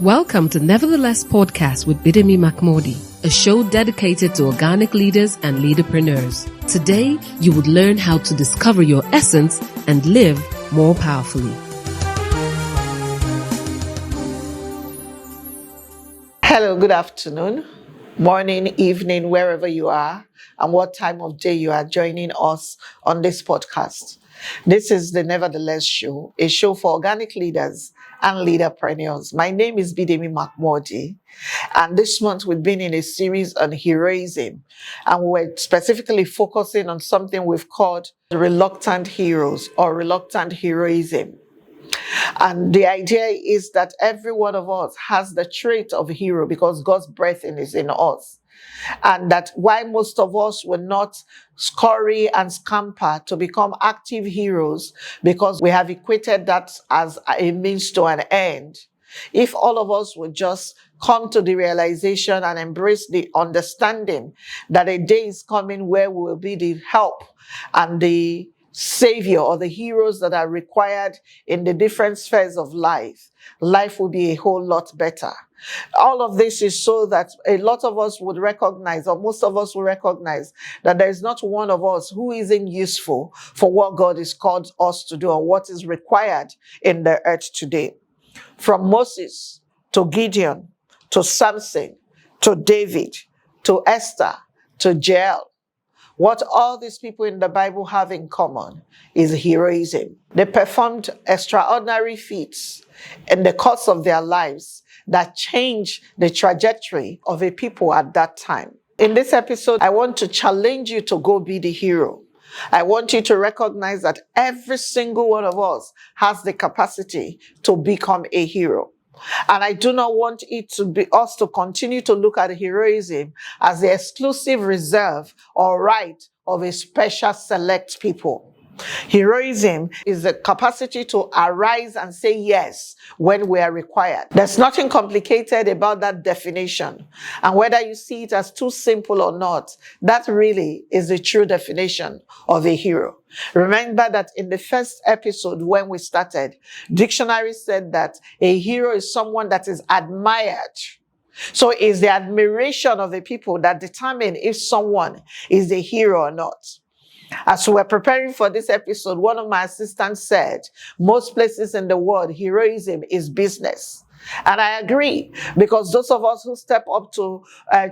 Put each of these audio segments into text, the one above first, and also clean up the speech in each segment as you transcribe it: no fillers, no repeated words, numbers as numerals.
Welcome to NeverTheLess podcast with Bidemi Mark-Mordi, a show dedicated to organic leaders and leaderpreneurs. Today, you would learn how to discover your essence and live more powerfully. Hello, good afternoon, morning, evening, wherever you are, and what time of day you are joining us on this podcast. This is the NeverTheLess show, a show for organic leaders and leaderpreneurs. My name is Bidemi Mark-Mordi, and this month we've been in a series on heroism, and we're specifically focusing on something we've called reluctant heroes or reluctant heroism. And the idea is that every one of us has the trait of a hero because God's breath is in us. And that why most of us will not scurry and scamper to become active heroes because we have equated that as a means to an end. If all of us would just come to the realization and embrace the understanding that a day is coming where we will be the help and the savior or the heroes that are required in the different spheres of life, life will be a whole lot better. All of this is so that a lot of us would recognize, or most of us will recognize, that there is not one of us who isn't useful for what God has called us to do or what is required in the earth today. From Moses to Gideon to Samson to David to Esther to Jael, what all these people in the Bible have in common is heroism. They performed extraordinary feats in the course of their lives that changed the trajectory of a people at that time. In this episode, I want to challenge you to go be the hero. I want you to recognize that every single one of us has the capacity to become a hero. And I do not want it to be us to continue to look at heroism as the exclusive reserve or right of a special select people. Heroism is the capacity to arise and say yes when we are required. There's nothing complicated about that definition. And whether you see it as too simple or not, that really is the true definition of a hero. Remember that in the first episode when we started, dictionary said that a hero is someone that is admired. So it's the admiration of the people that determine if someone is a hero or not. As we were preparing for this episode, one of my assistants said, most places in the world, heroism is business. And I agree, because those of us who step up to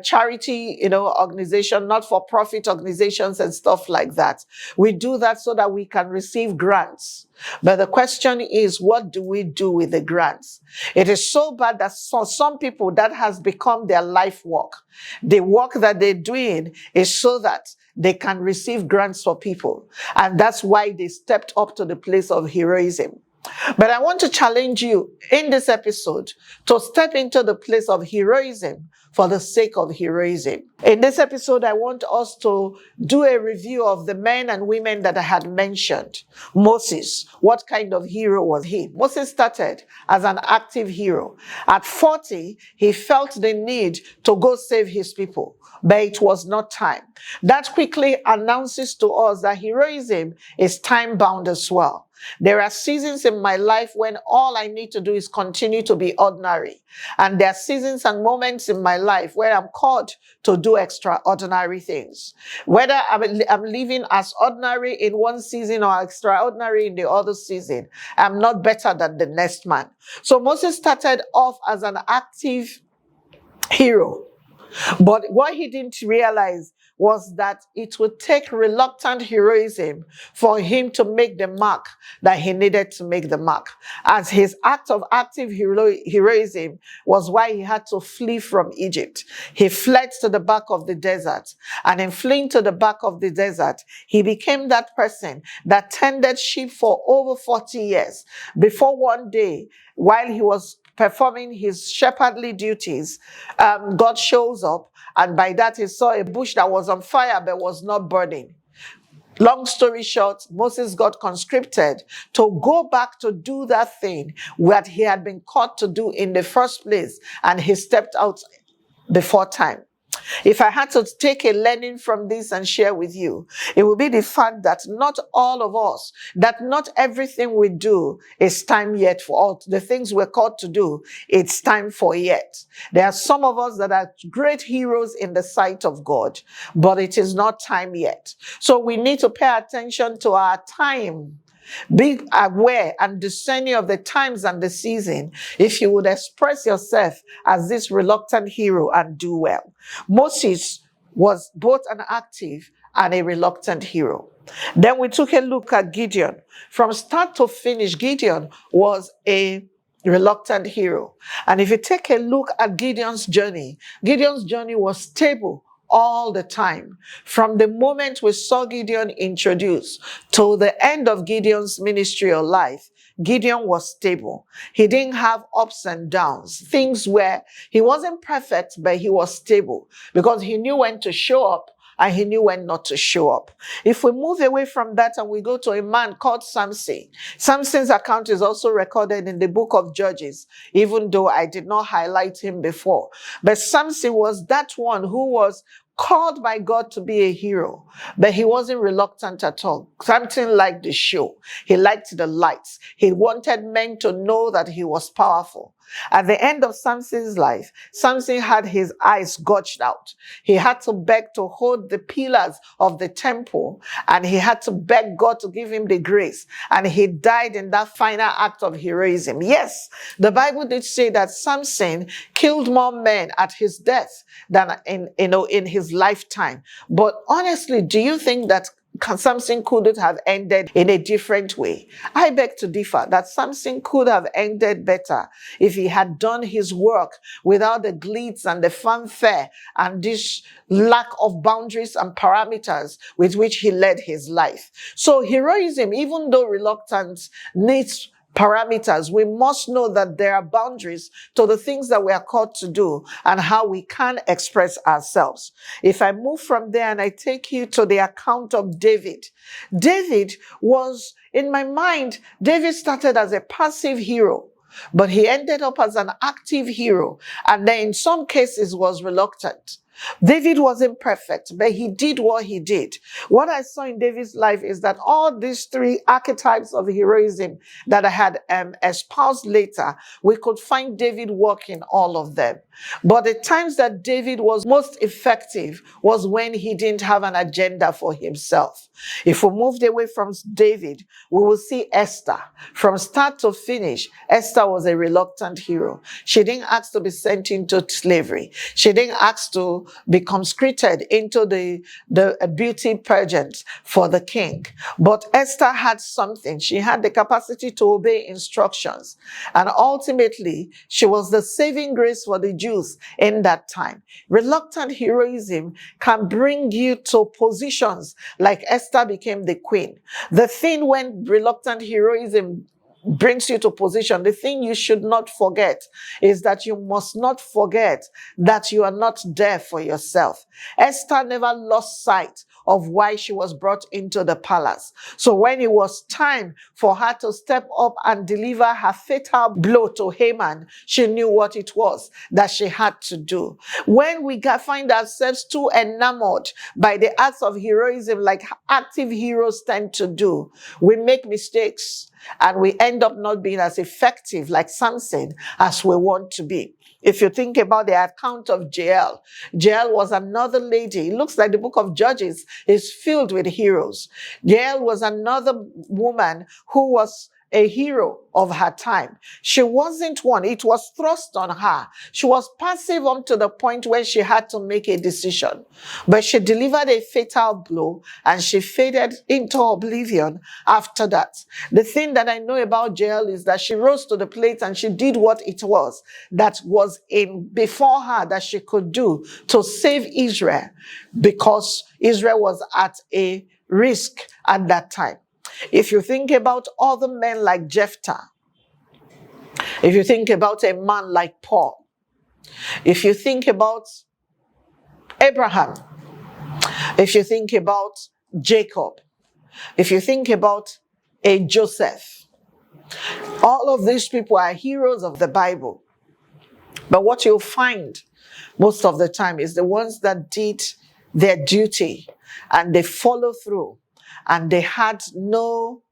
charity, organization, not-for-profit organizations and stuff like that, we do that so that we can receive grants. But the question is, what do we do with the grants? It is so bad that for some people that has become their life work. The work that they're doing is so that they can receive grants for people. And that's why they stepped up to the place of heroism. But I want to challenge you in this episode to step into the place of heroism for the sake of heroism. In this episode, I want us to do a review of the men and women that I had mentioned. Moses, what kind of hero was he? Moses started as an active hero. At 40, he felt the need to go save his people, but it was not time. That quickly announces to us that heroism is time-bound as well. There are seasons in my life when all I need to do is continue to be ordinary. And there are seasons and moments in my life where I'm called to do extraordinary things. Whether I'm living as ordinary in one season or extraordinary in the other season, I'm not better than the next man. So Moses started off as an active hero. But what he didn't realize was that it would take reluctant heroism for him to make the mark that he needed to make the mark. As his act of active heroism was why he had to flee from Egypt. He fled to the back of the desert. And in fleeing to the back of the desert, he became that person that tended sheep for over 40 years. Before one day, while he was performing his shepherdly duties, God shows up, and by that he saw a bush that was on fire but was not burning. Long story short, Moses got conscripted to go back to do that thing that he had been called to do in the first place, and he stepped out before time. If I had to take a learning from this and share with you, it would be the fact that not all of us, that not everything we do is time yet for all the things we're called to do. It's time for yet. There are some of us that are great heroes in the sight of God, but it is not time yet. So we need to pay attention to our time. Be aware and discerning of the times and the season if you would express yourself as this reluctant hero and do well. Moses was both an active and a reluctant hero. Then we took a look at Gideon. From start to finish, Gideon was a reluctant hero. And if you take a look at Gideon's journey was stable all the time. From the moment we saw Gideon introduced to the end of Gideon's ministry or life, Gideon was stable. He didn't have ups and downs. Things where he wasn't perfect, but he was stable because he knew when to show up and he knew when not to show up. If we move away from that and we go to a man called Samson, Samson's account is also recorded in the book of Judges, even though I did not highlight him before. But Samson was that one who was called by God to be a hero, but he wasn't reluctant at all. Samson liked the show. He liked the lights. He wanted men to know that he was powerful. At the end of Samson's life, Samson had his eyes gouged out. He had to beg to hold the pillars of the temple, and he had to beg God to give him the grace. And he died in that final act of heroism. Yes, the Bible did say that Samson killed more men at his death than in his lifetime. But honestly, do you think that Samson couldn't have ended in a different way? I beg to differ that Samson could have ended better if he had done his work without the glitz and the fanfare and this lack of boundaries and parameters with which he led his life. So heroism, even though reluctance, needs parameters. We must know that there are boundaries to the things that we are called to do and how we can express ourselves. If I move from there and I take you to the account of David. David was, in my mind, David started as a passive hero, but he ended up as an active hero, and then in some cases was reluctant. David wasn't perfect, but he did what he did. What I saw in David's life is that all these three archetypes of heroism that I had espoused later, we could find David working all of them. But the times that David was most effective was when he didn't have an agenda for himself. If we moved away from David, we will see Esther. From start to finish, Esther was a reluctant hero. She didn't ask to be sent into slavery. She didn't ask to be conscripted into the beauty pageant for the king. But Esther had something. She had the capacity to obey instructions. And ultimately, she was the saving grace for the Jews in that time. Reluctant heroism can bring you to positions like Esther became the queen. The thing when reluctant heroism brings you to position, the thing you should not forget is that you must not forget that you are not there for yourself. Esther never lost sight of why she was brought into the palace. So when it was time for her to step up and deliver her fatal blow to Haman, she knew what it was that she had to do. When we find ourselves too enamored by the acts of heroism like active heroes tend to do, we make mistakes and we end up not being as effective like Samson as we want to be. If you think about the account of Jael, Jael was another lady. It looks like the book of Judges is filled with heroes. Jael was another woman who was a hero of her time. She wasn't one. It was thrust on her. She was passive up to the point where she had to make a decision. But she delivered a fatal blow and she faded into oblivion after that. The thing that I know about Jael is that she rose to the plate and she did what it was that was in before her that she could do to save Israel, because Israel was at a risk at that time. If you think about other men like Jephthah, if you think about a man like Paul, if you think about Abraham, if you think about Jacob, if you think about a Joseph, all of these people are heroes of the Bible. But what you'll find most of the time is the ones that did their duty and they follow through and they had no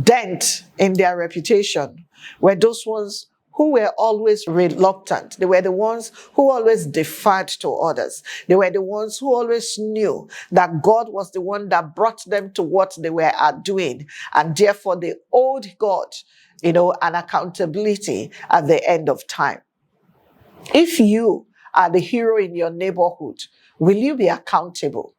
dent in their reputation, were those ones who were always reluctant. They were the ones who always deferred to others. They were the ones who always knew that God was the one that brought them to what they were doing, and therefore they owed God, an accountability at the end of time. If you are the hero in your neighborhood, will you be accountable?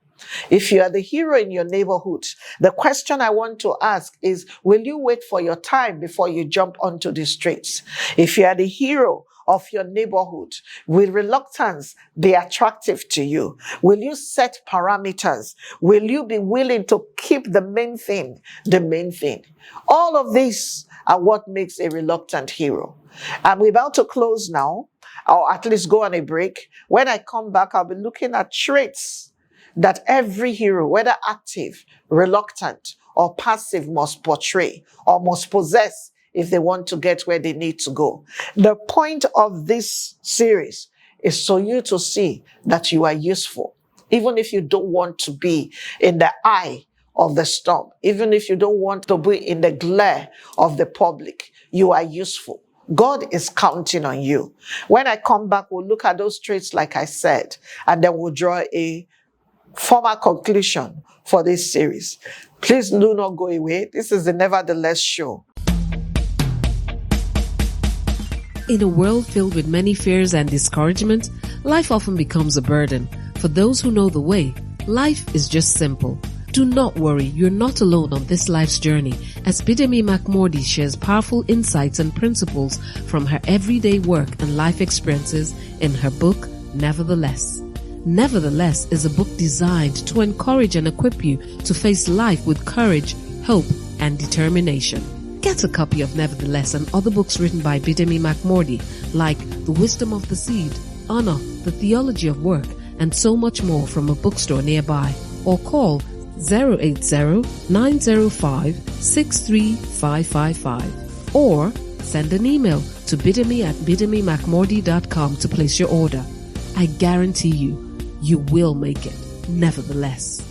If you are the hero in your neighborhood, the question I want to ask is, will you wait for your time before you jump onto the streets? If you are the hero of your neighborhood, will reluctance be attractive to you? Will you set parameters? Will you be willing to keep the main thing the main thing? All of these are what makes a reluctant hero. And we're about to close now, or at least go on a break. When I come back, I'll be looking at traits that every hero, whether active, reluctant, or passive, must portray or must possess if they want to get where they need to go. The point of this series is for you to see that you are useful, even if you don't want to be in the eye of the storm, even if you don't want to be in the glare of the public. You are useful. God is counting on you. When I come back, we'll look at those traits, like I said, and then we'll draw a formal conclusion for this series. Please do not go away. This is the NeverTheLess show. In a world filled with many fears and discouragement, life often becomes a burden. For those who know the way, life is just simple. Do not worry, you're not alone on this life's journey, as Bidemi Mark-Mordi shares powerful insights and principles from her everyday work and life experiences in her book, NeverTheLess. NeverTheLess is a book designed to encourage and equip you to face life with courage, hope, and determination. Get a copy of NeverTheLess and other books written by Bidemi Mark-Mordi, like The Wisdom of the Seed, Honor, The Theology of Work, and so much more from a bookstore nearby, or call 080-905-63555, or send an email to bidemi@bidemimarkmordi.com to place your order. I guarantee you will make it, nevertheless.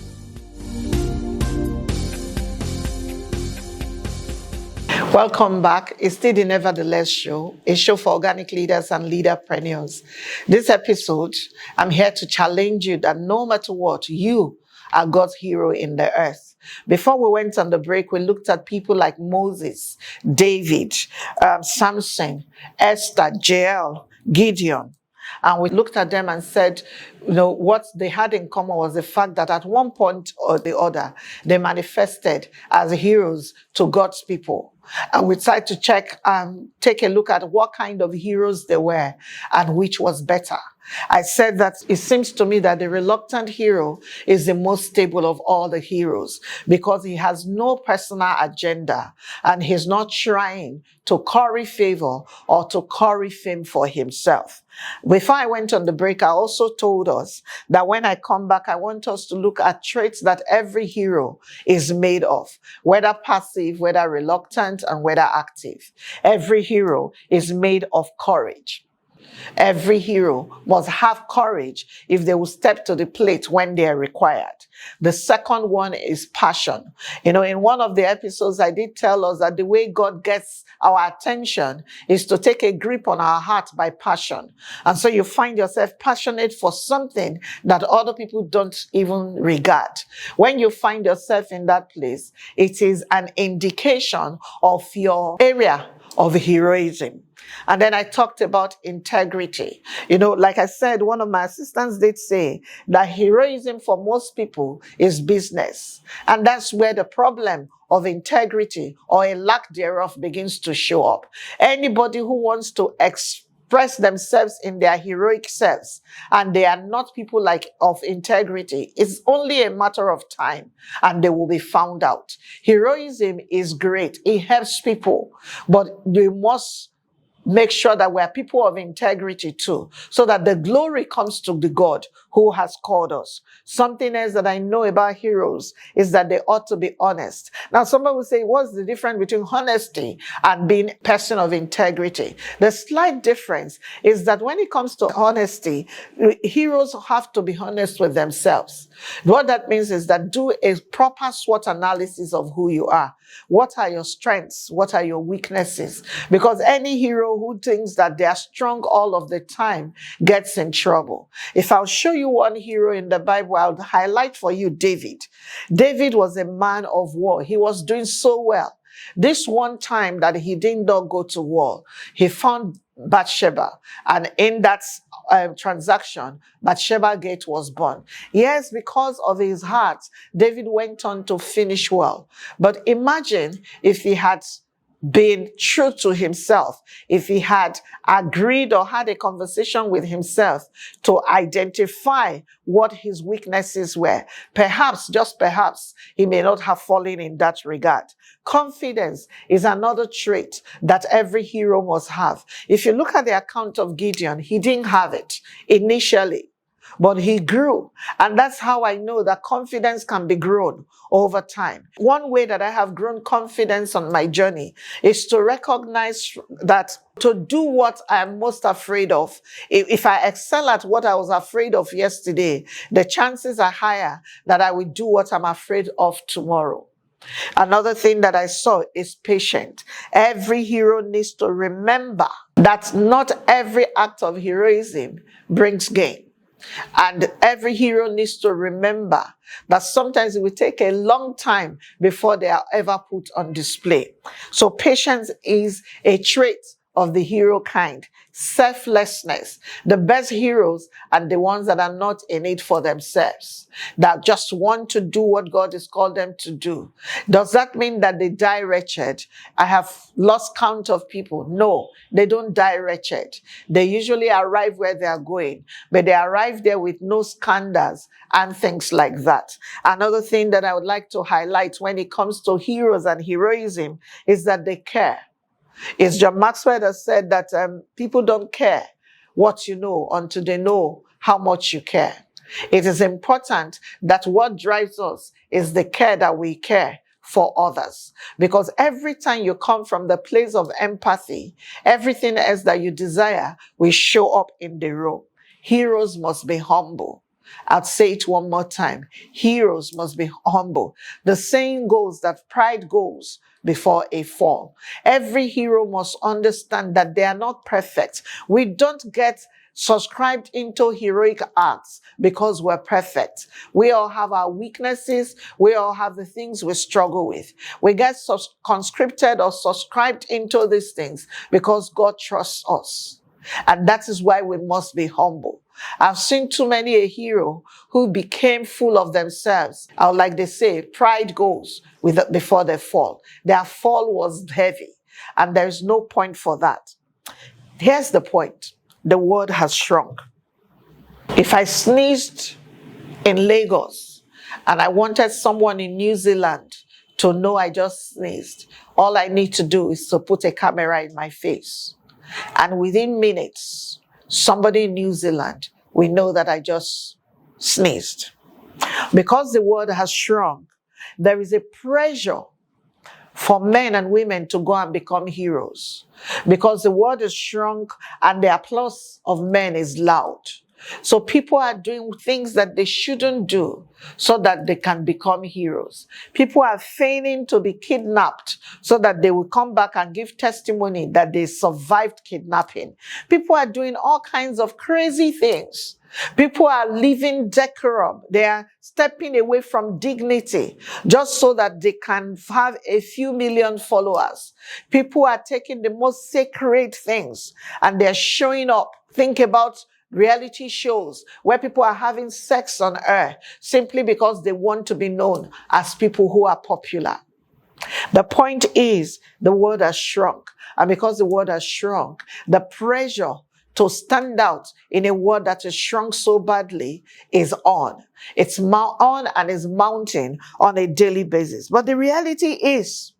Welcome back. It's still the NeverTheLess show, a show for organic leaders and leaderpreneurs. This episode, I'm here to challenge you that no matter what, you are God's hero in the earth. Before we went on the break, we looked at people like Moses, David, Samson, Esther, Jael, Gideon. And we looked at them and said, what they had in common was the fact that at one point or the other, they manifested as heroes to God's people. And we tried to take a look at what kind of heroes they were and which was better. I said that it seems to me that the reluctant hero is the most stable of all the heroes because he has no personal agenda and he's not trying to curry favor or to curry fame for himself. Before I went on the break, I also told us that when I come back, I want us to look at traits that every hero is made of, whether passive, whether reluctant, and whether active. Every hero is made of courage. Every hero must have courage if they will step to the plate when they are required. The second one is passion. In one of the episodes, I did tell us that the way God gets our attention is to take a grip on our heart by passion. And so you find yourself passionate for something that other people don't even regard. When you find yourself in that place, it is an indication of your area of heroism. And then I talked about integrity. Like I said, one of my assistants did say that heroism for most people is business. And that's where the problem of integrity or a lack thereof begins to show up. Anybody who wants to express themselves in their heroic selves and they are not people of integrity, it's only a matter of time and they will be found out. Heroism is great. It helps people, but you must make sure that we're people of integrity too, so that the glory comes to the God who has called us. Something else that I know about heroes is that they ought to be honest. Now, somebody will say, what's the difference between honesty and being a person of integrity? The slight difference is that when it comes to honesty, heroes have to be honest with themselves. What that means is that do a proper SWOT analysis of who you are. What are your strengths? What are your weaknesses? Because any hero who thinks that they are strong all of the time gets in trouble. If I'll show you one hero in the Bible, I'll highlight for you David. David was a man of war. He was doing so well. This one time that he did not go to war, he found Bathsheba, and in that transaction, Bathsheba gate was born. Yes, because of his heart, David went on to finish well. But imagine if he had been true to himself, if he had agreed or had a conversation with himself to identify what his weaknesses were. Perhaps, just perhaps, he may not have fallen in that regard. Confidence is another trait that every hero must have. If you look at the account of Gideon, he didn't have it initially, but he grew. And that's how I know that confidence can be grown over time. One way that I have grown confidence on my journey is to recognize that to do what I am most afraid of, if I excel at what I was afraid of yesterday, the chances are higher that I will do what I'm afraid of tomorrow. Another thing that I saw is patience. Every hero needs to remember that not every act of heroism brings gain. And every hero needs to remember that sometimes it will take a long time before they are ever put on display. So patience is a trait of the hero kind. Selflessness. The best heroes are the ones that are not in it for themselves, that just want to do what God has called them to do. Does that mean that they die wretched? I have lost count of people. No, they don't die wretched. They usually arrive where they are going, but they arrive there with no scandals and things like that. Another thing that I would like to highlight when it comes to heroes and heroism is that they care. It's John Maxwell that said that people don't care what you know until they know how much you care. It is important that what drives us is the care that we care for others. Because every time you come from the place of empathy, everything else that you desire will show up in the room. Heroes must be humble. I'll say it one more time. Heroes must be humble. The saying goes that pride goes before a fall. Every hero must understand that they are not perfect. We don't get subscribed into heroic acts because we're perfect. We all have our weaknesses. We all have the things we struggle with. We get conscripted or subscribed into these things because God trusts us. And that is why we must be humble. I've seen too many a hero who became full of themselves. Or like they say, pride goes before they fall. Their fall was heavy, and there's no point for that. Here's the point. The world has shrunk. If I sneezed in Lagos and I wanted someone in New Zealand to know I just sneezed, all I need to do is to put a camera in my face. And within minutes, somebody in New Zealand will know that I just sneezed. Because the world has shrunk, there is a pressure for men and women to go and become heroes. Because the world is shrunk and the applause of men is loud. So people are doing things that they shouldn't do so that they can become heroes. People are feigning to be kidnapped so that they will come back and give testimony that they survived kidnapping. People are doing all kinds of crazy things. People are living decorum. They are stepping away from dignity just so that they can have a few million followers. People are taking the most sacred things and they're showing up. Think about reality shows where people are having sex on air simply because they want to be known as people who are popular. The point is, the world has shrunk. And because the world has shrunk, the pressure to stand out in a world that has shrunk so badly is on. It's on and is mounting on a daily basis. But the reality is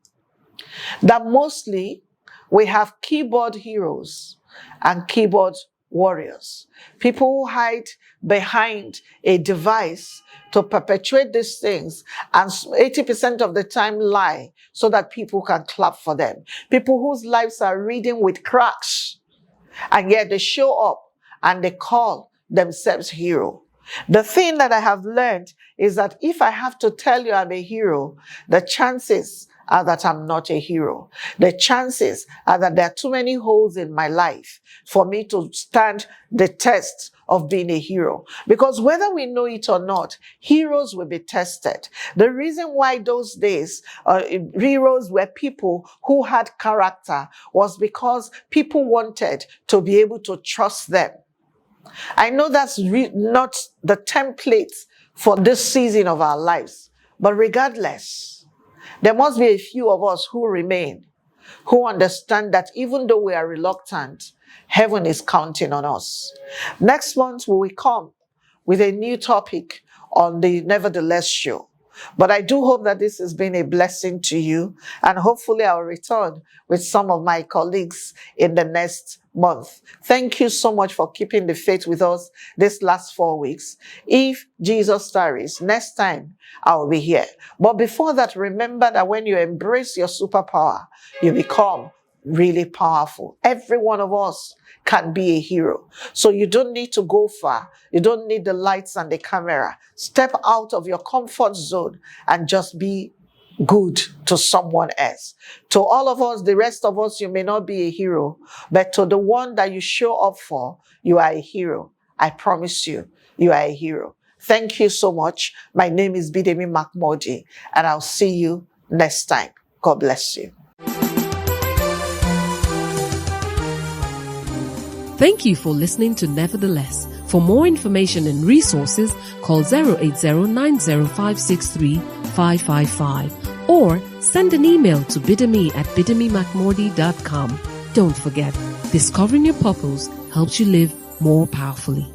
that mostly we have keyboard heroes and keyboard warriors. People who hide behind a device to perpetuate these things and 80% of the time lie so that people can clap for them. People whose lives are reading with cracks, and yet they show up and they call themselves hero. The thing that I have learned is that if I have to tell you I'm a hero, the chances are that I'm not a hero. The chances are that there are too many holes in my life for me to stand the test of being a hero. Because whether we know it or not, heroes will be tested. The reason why those days heroes were people who had character was because people wanted to be able to trust them. I know that's not the template for this season of our lives, but regardless, there must be a few of us who remain, who understand that even though we are reluctant, heaven is counting on us. Next month, we will come with a new topic on the NeverTheLess show. But I do hope that this has been a blessing to you, and hopefully I'll return with some of my colleagues in the next month. Thank you so much for keeping the faith with us this last 4 weeks. If Jesus tarries, next time I'll be here. But before that, remember that when you embrace your superpower, you become really powerful. Every one of us can be a hero. So you don't need to go far. You don't need the lights and the camera. Step out of your comfort zone and just be good to someone else. To all of us, the rest of us, you may not be a hero, but to the one that you show up for, you are a hero. I promise you, you are a hero. Thank you so much. My name is Bidemi Mark-Mordi, and I'll see you next time. God bless you. Thank you for listening to NeverTheLess. For more information and resources, call 080-90563-555 or send an email to bidemi@bidemimarkmordi.com. Don't forget, discovering your purpose helps you live more powerfully.